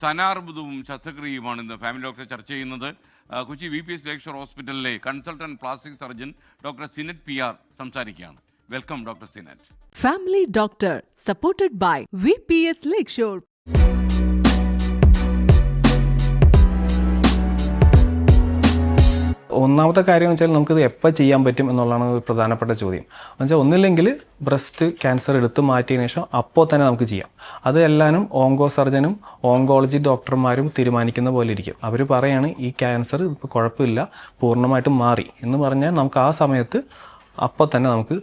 സ്ഥാനാർബുദവും ശസ്ത്രക്രിയയുമാണ് ഇന്ന് family doctor ചർച്ച ചെയ്യുന്നത്. കൊച്ചി VPS ലേക്ക് ഷോർ ഹോസ്പിറ്റലിലെ consultant plastic surgeon doctor Sinet PR സംസാരിക്കുകയാണ്. Welcome doctor Sinet. Family doctor supported by VPS Lakeshore. ഒന്നാമത്തെ കാര്യം എന്ന് വെച്ചാൽ നമുക്കിത് എപ്പോൾ ചെയ്യാൻ പറ്റും എന്നുള്ളതാണ് ഒരു പ്രധാനപ്പെട്ട ചോദ്യം. എന്നുവെച്ചാൽ ഒന്നില്ലെങ്കിൽ ബ്രസ്റ്റ് ക്യാൻസർ എടുത്ത് മാറ്റിയതിനു ശേഷം അപ്പോൾ തന്നെ നമുക്ക് ചെയ്യാം. അത് എല്ലാവരും ഓങ്കോ സർജനും ഓങ്കോളജി ഡോക്ടർമാരും തീരുമാനിക്കുന്ന പോലെ ഇരിക്കും. അവർ പറയാണ് ഈ ക്യാൻസർ ഇപ്പോൾ കുഴപ്പമില്ല, പൂർണ്ണമായിട്ടും മാറി എന്ന് പറഞ്ഞാൽ നമുക്ക് ആ സമയത്ത് അപ്പോൾ തന്നെ നമുക്ക്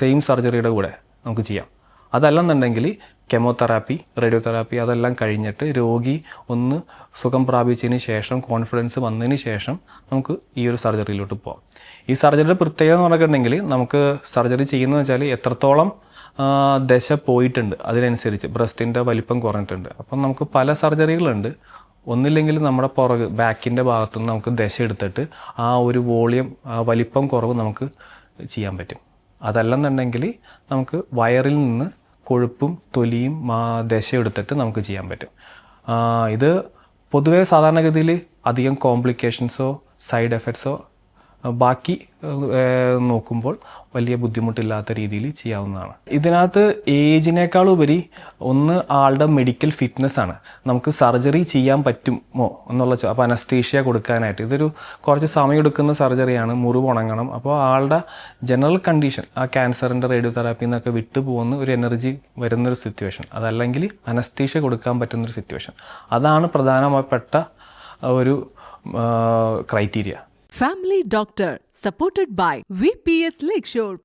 സെയിം സർജറിയുടെ കൂടെ നമുക്ക് ചെയ്യാം. അതല്ലെന്നുണ്ടെങ്കിൽ കെമോതെറാപ്പി, റേഡിയോതെറാപ്പി അതെല്ലാം കഴിഞ്ഞിട്ട് രോഗി ഒന്ന് സുഖം പ്രാപിച്ചതിന് ശേഷം, കോൺഫിഡൻസ് വന്നതിന് ശേഷം നമുക്ക് ഈ ഒരു സർജറിയിലോട്ട് പോകാം. ഈ സർജറിയുടെ പ്രത്യേകത എന്ന് പറഞ്ഞിട്ടുണ്ടെങ്കിൽ നമുക്ക് സർജറി ചെയ്യുന്നത് വെച്ചാൽ എത്രത്തോളം ദശ പോയിട്ടുണ്ട് അതിനനുസരിച്ച് ബ്രസ്റ്റിൻ്റെ വലിപ്പം കുറഞ്ഞിട്ടുണ്ട്. അപ്പം നമുക്ക് പല സർജറികളുണ്ട്. ഒന്നില്ലെങ്കിൽ നമ്മുടെ ബാക്കിൻ്റെ ഭാഗത്തുനിന്ന് നമുക്ക് ദശ എടുത്തിട്ട് ആ ഒരു വോളിയം വലിപ്പം കുറവ് നമുക്ക് ചെയ്യാൻ പറ്റും. അതല്ലെന്നുണ്ടെങ്കിൽ നമുക്ക് വയറിൽ നിന്ന് കൊഴുപ്പും തൊലിയും ദശ എടുത്തിട്ട് നമുക്ക് ചെയ്യാൻ പറ്റും. ഇത് പൊതുവേ സാധാരണഗതിയിൽ അധികം കോംപ്ലിക്കേഷൻസോ സൈഡ് എഫക്ട്സോ ബാക്കി നോക്കുമ്പോൾ വലിയ ബുദ്ധിമുട്ടില്ലാത്ത രീതിയിൽ ചെയ്യാവുന്നതാണ്. ഇതിനകത്ത് ഏജിനേക്കാളുപരി ഒന്ന് ആളുടെ മെഡിക്കൽ ഫിറ്റ്നസ് ആണ്. നമുക്ക് സർജറി ചെയ്യാൻ പറ്റുമോ എന്നുള്ള അപ്പോൾ അനസ്തീഷ്യ കൊടുക്കാനായിട്ട് ഇതൊരു കുറച്ച് സമയം എടുക്കുന്ന സർജറിയാണ്. മുറിവ് ഉണങ്ങണം. അപ്പോൾ ആളുടെ ജനറൽ കണ്ടീഷൻ ആ ക്യാൻസറിൻ്റെ റേഡിയോതെറാപ്പി എന്നൊക്കെ വിട്ടു പോകുന്ന ഒരു എനർജി വരുന്നൊരു സിറ്റുവേഷൻ, അതല്ലെങ്കിൽ അനസ്തീഷ്യ കൊടുക്കാൻ പറ്റുന്നൊരു സിറ്റുവേഷൻ, അതാണ് പ്രധാനപ്പെട്ട ഒരു criteria. Family Doctor supported by VPS Lakeshore.